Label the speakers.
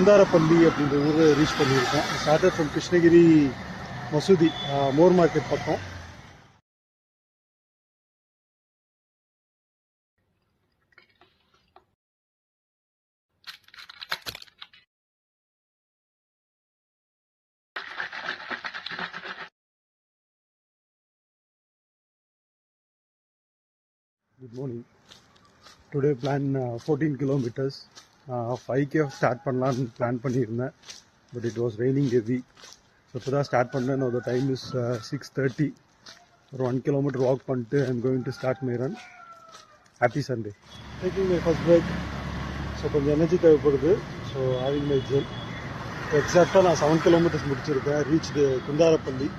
Speaker 1: குந்தாரப்பள்ளி அப்படின்ற ஊரை ரீச் பண்ணியிருக்கோம். ஸ்டார்டட் ஃப்ரம் கிருஷ்ணகிரி மசூதி மோர் மார்க்கெட் பக்கம். Good morning. Today plan 14 kilometres. 5K start பண்ணலான்னு பிளான் பண்ணியிருந்தேன். But it was raining heavy. So இப்போ தான் ஸ்டார்ட் பண்ணேன். The time is 6:30. ஒரு 1 கிலோமீட்டர் வாக் பண்ணிட்டு I'm going to start my run. Happy Sunday. Taking my first break. So கொஞ்சம் energy தேவைப்படுது. So having my gel. எக்ஸாக்டாக நான் 7 கிலோமீட்டர்ஸ் முடிச்சிருக்கேன். ரீச் குந்தாரப்பள்ளி.